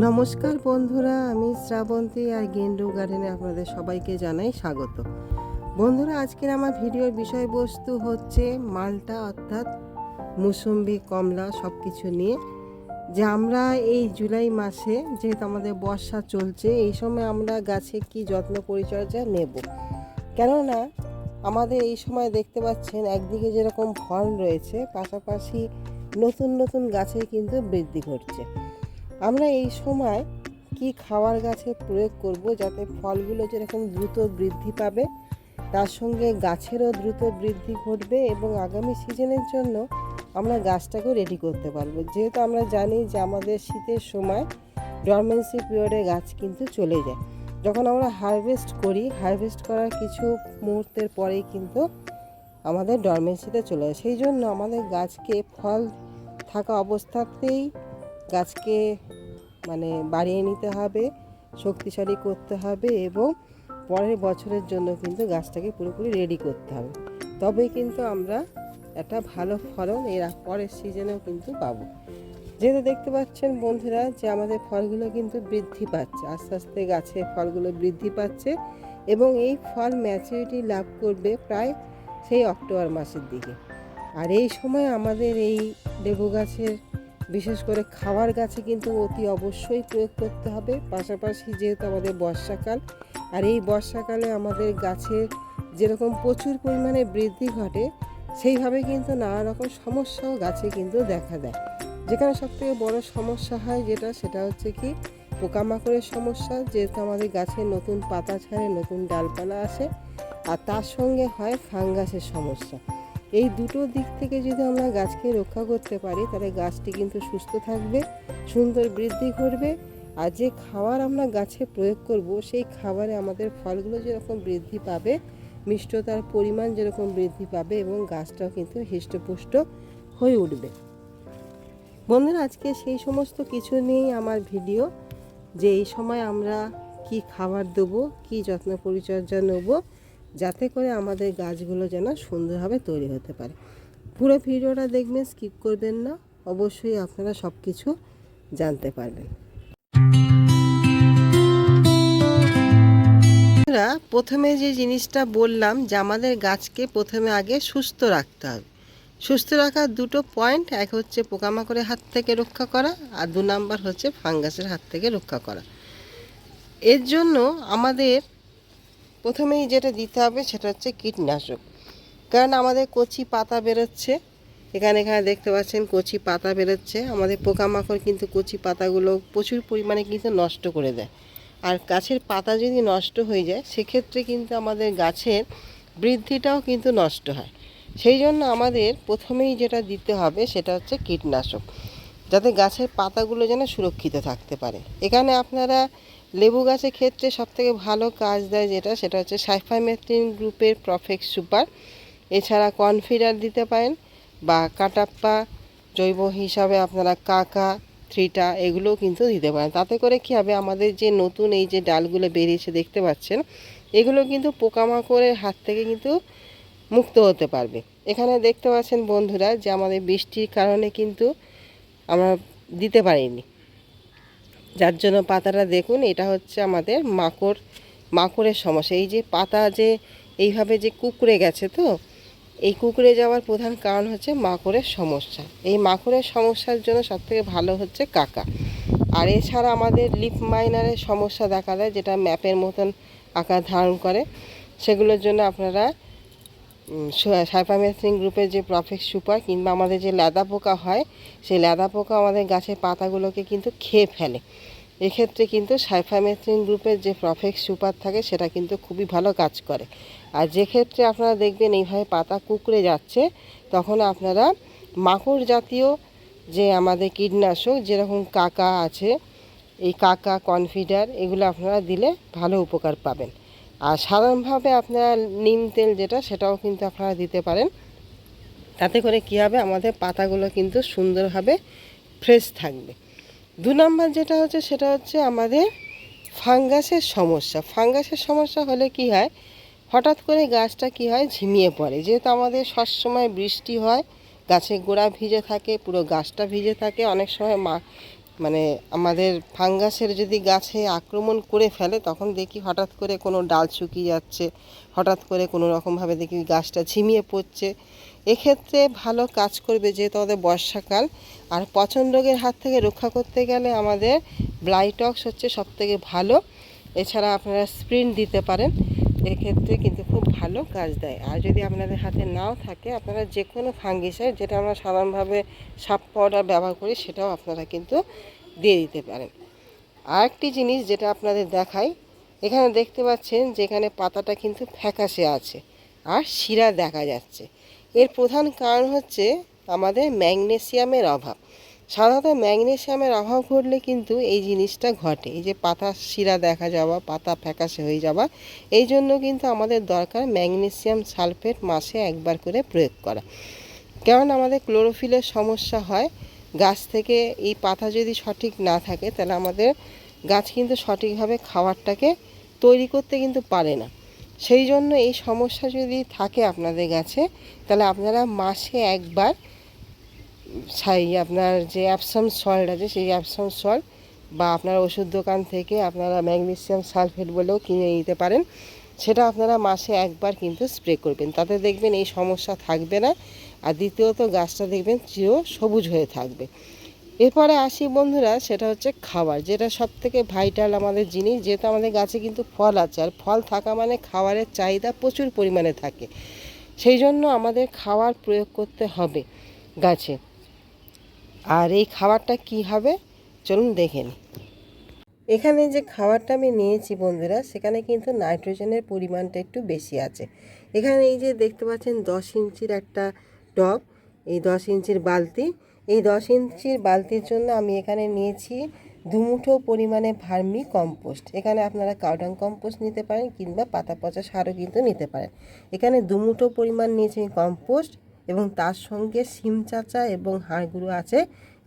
নমস্কার বন্ধুরা, আমি শ্রাবন্তী আর গেন্ডু গার্ডেনে আপনাদের সবাইকে জানাই স্বাগত। বন্ধুরা, আজকের আমার ভিডিওর বিষয়বস্তু হচ্ছে মালটা অর্থাৎ মুসম্বি, কমলা সব কিছু নিয়ে। যে আমরা এই জুলাই মাসে যেহেতু আমাদের বর্ষা চলছে, এই সময় আমরা গাছে কি যত্ন পরিচর্যা নেব, কেননা আমাদের এই সময় দেখতে পাচ্ছেন একদিকে যেরকম ফল রয়েছে, পাশাপাশি নতুন নতুন গাছে কিন্তু বৃদ্ধি ঘটছে। আমরা এই সময় কি খাওয়ার গাছে প্রয়োগ করব যাতে ফলগুলো যেরকম দ্রুত বৃদ্ধি পাবে, তার সঙ্গে গাছেরও দ্রুত বৃদ্ধি ঘটবে এবং আগামী সিজনের জন্য আমরা গাছটাকেও রেডি করতে পারবো। যেহেতু আমরা জানি যে আমাদের শীতের সময় ডরমেন্সি পিরিয়ডে গাছ কিন্তু চলে যায়। যখন আমরা হারভেস্ট করি, হারভেস্ট করার কিছু মুহূর্তের পরেই কিন্তু আমাদের ডরমেন্সিতে চলে যায়। সেই জন্য আমাদের গাছকে ফল থাকা অবস্থাতেই গাছকে বাড়িয়ে নিতে হবে, শক্তিশালী করতে হবে এবং পরের বছরের জন্য কিন্তু গাছটাকে পুরোপুরি রেডি করতে হবে। তবেই কিন্তু আমরা একটা ভালো ফলন এর পরের সিজনেও কিন্তু পাবো। যেহেতু দেখতে পাচ্ছেন বন্ধুরা যে আমাদের ফলগুলো কিন্তু বৃদ্ধি পাচ্ছে, আস্তে আস্তে গাছে ফলগুলো বৃদ্ধি পাচ্ছে এবং এই ফল ম্যাচুরিটি লাভ করবে প্রায় সেই অক্টোবর মাসের দিকে। আর এই সময় আমাদের এই লেবু গাছের বিশেষ করে খাওয়ার গাছে কিন্তু অতি অবশ্যই প্রয়োগ করতে হবে। পাশাপাশি যেহেতু আমাদের বর্ষাকাল, আর এই বর্ষাকালে আমাদের গাছের যেরকম প্রচুর পরিমাণে বৃদ্ধি ঘটে, সেইভাবে কিন্তু নানা রকম সমস্যাও গাছে কিন্তু দেখা দেয়। যেখানে সবথেকে বড় সমস্যা হয় সেটা হচ্ছে কি পোকামাকড়ের সমস্যা। যেহেতু আমাদের গাছে নতুন পাতা ছাড়ে, নতুন ডালপালা আসে, আর তার সঙ্গে হয় ফাঙ্গাসের সমস্যা। এই দুটো দিক থেকে যদি আমরা গাছকে রক্ষা করতে পারি, তাহলে গাছটি কিন্তু সুস্থ থাকবে, সুন্দর বৃদ্ধি করবে। আর যে খাবার আমরা গাছে প্রয়োগ করব, সেই খাবারে আমাদের ফলগুলো যেরকম বৃদ্ধি পাবে, মিষ্টতার পরিমাণ যেরকম বৃদ্ধি পাবে এবং গাছটাও কিন্তু হৃষ্টপুষ্ট হয়ে উঠবে। বন্ধুরা, আজকে সেই সমস্ত কিছু নিয়েই আমার ভিডিও, যে এই সময় আমরা কি খাবার দেবো, কি যত্ন পরিচর্যা নেব, যাতে করে আমাদের গাছগুলো যেন সুন্দরভাবে তৈরি হতে পারে। পুরো ভিডিওটা দেখবেন, স্কিপ করবেন না, অবশ্যই আপনারা সব কিছু জানতে পারবেন। প্রথমে যে জিনিসটা বললাম যে আমাদের গাছকে প্রথমে আগে সুস্থ রাখতে হবে। সুস্থ রাখার দুটো পয়েন্ট, এক হচ্ছে পোকামাকড়ের হাত থেকে রক্ষা করা, আর 2 নাম্বার হচ্ছে ফাঙ্গাসের হাত থেকে রক্ষা করা। এর জন্য আমাদের প্রথমেই যেটা দিতে হবে সেটা হচ্ছে কীটনাশক। কারণ আমাদের কচি পাতা বেরোচ্ছে, এখানে দেখতে পাচ্ছেন কচি পাতা বেরোচ্ছে। আমাদের পোকামাকড় কিন্তু কচি পাতাগুলো প্রচুর পরিমাণে কিন্তু নষ্ট করে দেয়। আর গাছের পাতা যদি নষ্ট হয়ে যায়, সেক্ষেত্রে কিন্তু আমাদের গাছের বৃদ্ধিটাও কিন্তু নষ্ট হয়। সেই জন্য আমাদের প্রথমেই যেটা দিতে হবে সেটা হচ্ছে কীটনাশক, যাতে গাছের পাতাগুলো যেন সুরক্ষিত থাকতে পারে। এখানে আপনারা লেবু গাছের ক্ষেত্রে সবথেকে ভালো কাজ দেয় সেটা হচ্ছে সাইফামেথ্রিন গ্রুপের প্রফেক্ট সুপার। এছাড়া কনফিডার দিতে পারেন, বা কাটাপ্পা জৈব হিসাবে আপনারা কাকা, থ্রিটা এগুলোও কিন্তু দিতে পারেন। তাতে করে কী হবে, আমাদের যে নতুন এই যে ডালগুলো বেরিয়েছে দেখতে পাচ্ছেন, এগুলো কিন্তু পোকামাকড়ের হাত থেকে কিন্তু মুক্ত হতে পারবে। এখানে দেখতে পাচ্ছেন বন্ধুরা যে আমাদের বৃষ্টির কারণে কিন্তু আমরা দিতে পারিনি, যার জন্য পাতাটা দেখুন, এটা হচ্ছে আমাদের মাকড়ের সমস্যা। এই যে পাতা যে এইভাবে যে কুঁকড়ে গেছে, তো এই কুঁকড়ে যাওয়ার প্রধান কারণ হচ্ছে মাকড়ের সমস্যা। এই মাকড়ের সমস্যার জন্য সবথেকে ভালো হচ্ছে কাকা। আর এছাড়া আমাদের লিফ মাইনারের সমস্যা দেখা দেয়, যেটা ম্যাপের মতন আকার ধারণ করে। সেগুলোর জন্য আপনারা সাইফামেথ্রিন গ্রুপের যে প্রফেক্ট সুপার, কিংবা আমাদের যে লেদা পোকা হয়, সেই লেদা পোকা আমাদের গাছের পাতাগুলোকে কিন্তু খেয়ে ফেলে। এক্ষেত্রে কিন্তু সাইফামেথ্রিন গ্রুপের যে প্রফেক্ট সুপার থাকে, সেটা কিন্তু খুবই ভালো কাজ করে। আর যে ক্ষেত্রে আপনারা দেখবেন এইভাবে পাতা কুঁকড়ে যাচ্ছে, তখন আপনারা মাকড় জাতীয় যে আমাদের কীটনাশক, যেরকম কাকা আছে, এই কাকা, কনফিডার, এগুলো আপনারা দিলে ভালো উপকার পাবেন। আর সাধারণভাবে আপনারা নিম তেল সেটাও কিন্তু আপনারা দিতে পারেন। তাতে করে কী হবে, আমাদের পাতাগুলো কিন্তু সুন্দরভাবে ফ্রেশ থাকবে। 2 নাম্বার যেটা হচ্ছে সেটা হচ্ছে আমাদের ফাঙ্গাসের সমস্যা। ফাঙ্গাসের সমস্যা হলে কি হয়, হঠাৎ করে গাছটা কি হয়, ঝিমিয়ে পড়ে। যেহেতু আমাদের সবসময় বৃষ্টি হয়, গাছের গোড়া ভিজে থাকে, পুরো গাছটা ভিজে থাকে, অনেক সময় মানে আমাদের ফাঙ্গাসের যদি গাছে আক্রমণ করে ফেলে তখন দেখি হঠাৎ করে কোনো ডাল শুকিয়ে যাচ্ছে, হঠাৎ করে কোনো রকমভাবে দেখি গাছটা ঝিমিয়ে পড়ছে। এক্ষেত্রে ভালো কাজ করবে, যেহেতু আমাদের বর্ষাকাল। আর পচন রোগের হাত থেকে রক্ষা করতে গেলে আমাদের ব্লাইটক্স হচ্ছে সবথেকে ভালো। এছাড়া আপনারা স্প্রিন্ট দিতে পারেন, এক্ষেত্রে কিন্তু খুব ভালো কাজ দেয়। আর যদি আপনাদের হাতে নাও থাকে, আপনারা যে কোনো ফাঙ্গিসাইড, যেটা আমরা সাধারণভাবে সাপ পাউডার ব্যবহার করি, সেটাও আপনারা কিন্তু দিয়ে দিতে পারেন। আরেকটি জিনিস যেটা আপনাদের দেখাই, এখানে দেখতে পাচ্ছেন যে এখানে পাতাটা কিন্তু ফ্যাকাশে আছে আর শিরা দেখা যাচ্ছে। এর প্রধান কারণ হচ্ছে আমাদের ম্যাগনেসিয়ামের অভাব। সাধারণত ম্যাগনেসিয়ামের অভাব ঘটলে কিন্তু এই জিনিসটা ঘটে, এই যে পাতা শিরা দেখা যাওয়া, পাতা ফ্যাকাশে হয়ে যাওয়া। এই জন্য কিন্তু আমাদের দরকার ম্যাগনেসিয়াম সালফেট মাসে একবার করে প্রয়োগ করা। কারণ আমাদের ক্লোরোফিলের সমস্যা হয় গাছ থেকে। এই পাতা যদি সঠিক না থাকে তাহলে আমাদের গাছ কিন্তু সঠিকভাবে খাবারটাকে তৈরি করতে কিন্তু পারে না। সেই জন্য এই সমস্যা যদি থাকে আপনাদের গাছে, তাহলে আপনারা মাসে একবার আপনার যে অ্যাপসাম সল্ট আছে, সেই অ্যাপসাম সল্ট বা আপনার ওষুধ দোকান থেকে আপনারা ম্যাগনেসিয়াম সালফেট বলেও কিনে নিতে পারেন, সেটা আপনারা মাসে একবার কিন্তু স্প্রে করবেন। তাতে দেখবেন এই সমস্যা থাকবে না। আর দ্বিতীয়ত গাছটা দেখবেন চির সবুজ হয়ে থাকবে। এরপরে আসি বন্ধুরা, সেটা হচ্ছে খাবার, যেটা সবথেকে ভাইটাল আমাদের জিনিস। যেহেতু আমাদের গাছে কিন্তু ফল আছে, আর ফল থাকা মানে খাবারের চাহিদা প্রচুর পরিমাণে থাকে। সেই জন্য আমাদের খাবার প্রয়োগ করতে হবে গাছে। আর এই খাবারটা কি হবে চলুন দেখে নিই। এখানে যে খাবারটা আমি নিয়েছি বন্ধুরা, সেখানে কিন্তু নাইট্রোজেনের পরিমাণটা একটু বেশি আছে। এখানে এই যে দেখতে পাচ্ছেন 10 ইঞ্চির একটা টব, এই 10 ইঞ্চির বালতি। এই 10 ইঞ্চির বালতির জন্য আমি এখানে নিয়েছি 2 মুঠো পরিমাণে ভার্মি কম্পোস্ট। এখানে আপনারা কাউডাং কম্পোস্ট নিতে পারেন কিংবা পাতা পচা সারও কিন্তু নিতে পারেন। এখানে 2 মুঠো পরিমাণ নিয়েছি কম্পোস্ট, এবং তার সঙ্গে শিম চাচা এবং হাড় গুঁড়ো আছে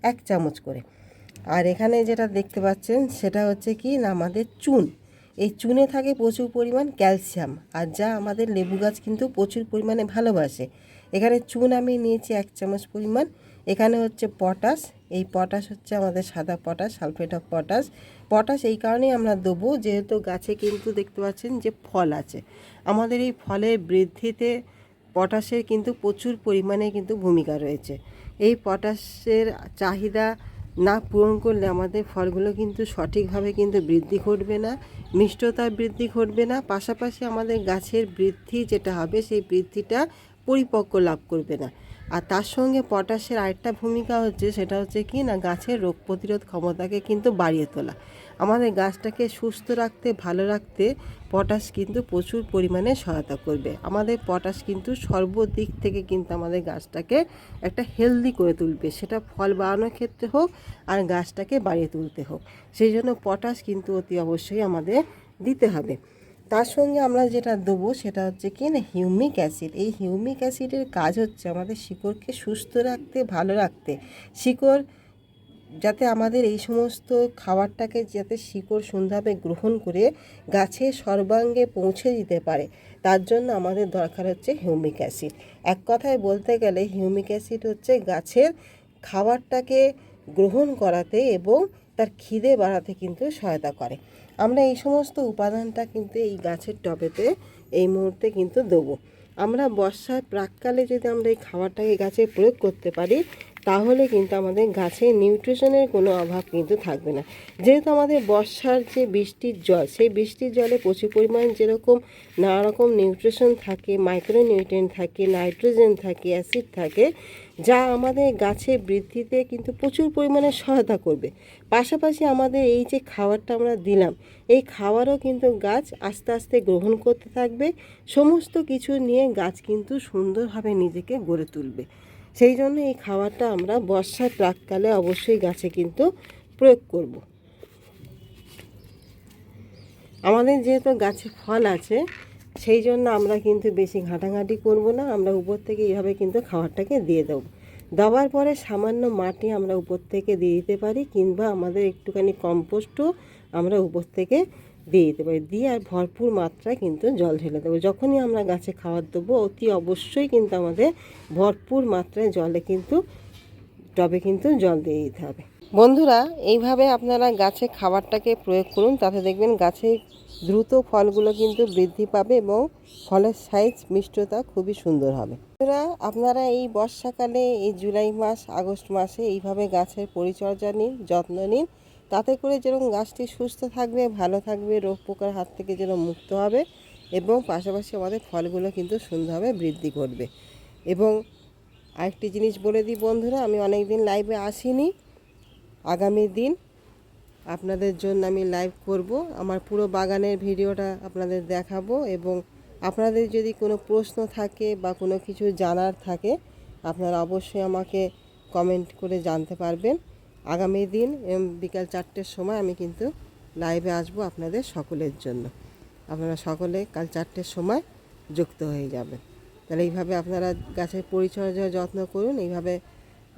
1 চামচ করে। আর এখানে যেটা দেখতে পাচ্ছেন সেটা হচ্ছে কি না, আমাদের চুন। এই চুনে থাকে প্রচুর পরিমাণ ক্যালসিয়াম, আর যা আমাদের লেবু গাছ কিন্তু প্রচুর পরিমাণে ভালোবাসে। এখানে চুন আমি নিয়েছি 1 চামচ পরিমাণ। এখানে হচ্ছে পটাশ, এই পটাশ হচ্ছে আমাদের সাদা potash, sulphate of potash. Potash এই কারণেই আমরা দেবো, যেহেতু গাছে কিন্তু দেখতে পাচ্ছেন যে ফল আছে। আমাদের এই ফলের বৃদ্ধিতে পটাশের কিন্তু প্রচুর পরিমাণে কিন্তু ভূমিকা রয়েছে। এই পটাশের চাহিদা না পূরণ করলে আমাদের ফলগুলো কিন্তু সঠিকভাবে কিন্তু বৃদ্ধি ঘটবে না, মিষ্টতা বৃদ্ধি ঘটবে না। পাশাপাশি আমাদের গাছের বৃদ্ধি যেটা হবে, সেই বৃদ্ধিটা পরিপক্ক লাভ করবে না। আর তার সঙ্গে পটাশের আরেকটা ভূমিকা হচ্ছে, সেটা হচ্ছে কি না, গাছের রোগ প্রতিরোধ ক্ষমতাকে কিন্তু বাড়িয়ে তোলা। আমাদের গাছটাকে সুস্থ রাখতে, ভালো রাখতে পটাশ কিন্তু প্রচুর পরিমাণে সহায়তা করবে। আমাদের পটাশ কিন্তু সর্বদিক থেকে কিন্তু আমাদের গাছটাকে একটা হেলদি করে তুলবে, সেটা ফল বাড়ানোর ক্ষেত্রে হোক আর গাছটাকে বাড়িয়ে তুলতে হোক। সেই জন্য পটাশ কিন্তু অতি অবশ্যই আমাদের দিতে হবে। তার সঙ্গে আমরা যেটা দেবো সেটা হচ্ছে কি না, হিউমিক অ্যাসিড। এই হিউমিক অ্যাসিডের কাজ হচ্ছে আমাদের শিকড়কে সুস্থ রাখতে, ভালো রাখতে। শিকড় যাতে আমাদের এই সমস্ত খাবারটাকে যাতে শিকড় সুন্দরভাবে গ্রহণ করে গাছের সর্বাঙ্গে পৌঁছে দিতে পারে, তার জন্য আমাদের দরকার হচ্ছে হিউমিক অ্যাসিড। এক কথায় বলতে গেলে হিউমিক অ্যাসিড হচ্ছে গাছের খাবারটাকে গ্রহণ করাতে এবং তার খিদে বাড়াতে কিন্তু সহায়তা করে। আমরা এই সমস্ত উপাদানটা কিন্তু এই গাছের টবেতে এই মুহূর্তে কিন্তু দেবো। আমরা বর্ষার প্রাককালে যদি আমরা এই খাবারটাকে গাছে প্রয়োগ করতে পারি, তাহলে কিন্তু আমাদের গাছে নিউট্রিশনের কোনো অভাব কিন্তু থাকবে না। যেহেতু আমাদের বর্ষার যে বৃষ্টির জল, সেই বৃষ্টির জলে প্রচুর পরিমাণ যেরকম নানা রকম নিউট্রিশন থাকে, মাইক্রোনিউট্রিয়েন্ট থাকে, নাইট্রোজেন থাকে, অ্যাসিড থাকে, যা আমাদের গাছের বৃদ্ধিতে কিন্তু প্রচুর পরিমাণে সহায়তা করবে। পাশাপাশি আমাদের এই যে খাবারটা আমরা দিলাম, এই খাবারও কিন্তু গাছ আস্তে আস্তে গ্রহণ করতে থাকবে। সমস্ত কিছু নিয়ে গাছ কিন্তু সুন্দরভাবে নিজেকে গড়ে তুলবে। সেই জন্য এই খাবারটা আমরা বর্ষার প্রাককালে অবশ্যই গাছে কিন্তু প্রয়োগ করব। আমাদের যেহেতু গাছে ফল আছে, সেই জন্য আমরা কিন্তু বেশি ঘাঁটাঘাঁটি করব না। আমরা উপর থেকে এইভাবে কিন্তু খাবারটাকে দিয়ে দেবো। দেওয়ার পরে সামান্য মাটি আমরা উপর থেকে দিয়ে দিতে পারি, কিংবা আমাদের একটুখানি কম্পোস্টও আমরা উপর থেকে দিয়ে দিতে পারি। দিয়ে আর ভরপুর মাত্রায় কিন্তু জল ঢেলে দেবো। যখনই আমরা গাছে খাবার দেবো, অতি অবশ্যই কিন্তু আমাদের ভরপুর মাত্রায় জলে কিন্তু টবে কিন্তু জল দিয়ে দিতে হবে। বন্ধুরা, এইভাবে আপনারা গাছে খাবারটাকে প্রয়োগ করুন, তাতে দেখবেন গাছে দ্রুত ফলগুলো কিন্তু বৃদ্ধি পাবে এবং ফলের সাইজ মিষ্টতা খুবই সুন্দর হবে। বন্ধুরা, আপনারা এই বর্ষাকালে এই জুলাই মাস আগস্ট মাসে এইভাবে গাছের পরিচর্যা নিন, যত্ন নিন, তাতে করে যেরকম গাছটি সুস্থ থাকবে, ভালো থাকবে, রোগ পোকার হাত থেকে যেন মুক্ত হবে এবং পাশাপাশি আমাদের ফলগুলো কিন্তু সুন্দরভাবে বৃদ্ধি করবে। এবং আরেকটি জিনিস বলে দিই বন্ধুরা, আমি অনেক দিন লাইভে আসিনি, আগামী দিন আপনাদের জন্য আমি লাইভ করব, আমার পুরো বাগানের ভিডিওটা আপনাদের দেখাবো এবং আপনাদের যদি কোনো প্রশ্ন থাকে বা কোনো কিছু জানার থাকে আপনারা অবশ্যই আমাকে কমেন্ট করে জানতে পারবেন। আগামী দিন বিকাল 4টের সময় আমি কিন্তু লাইভে আসবো আপনাদের সকলের জন্য। আপনারা সকলে কাল 4টের সময় যুক্ত হয়ে যাবেন। তাহলে এইভাবে আপনারা গাছের পরিচর্যা যত্ন করুন, এইভাবে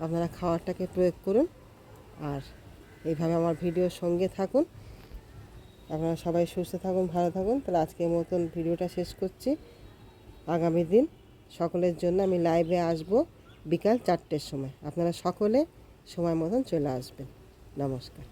আপনারা খাবারটাকে প্রয়োগ করুন আর এইভাবে আমার ভিডিওর সঙ্গে থাকুন। আপনারা সবাই সুস্থ থাকুন, ভালো থাকুন। তাহলে আজকের মতন ভিডিওটা শেষ করছি। আগামী দিন সকলের জন্য আমি লাইভে আসব বিকাল 4টের সময়। আপনারা সকলে সময় মতন চলে আসবেন। নমস্কার।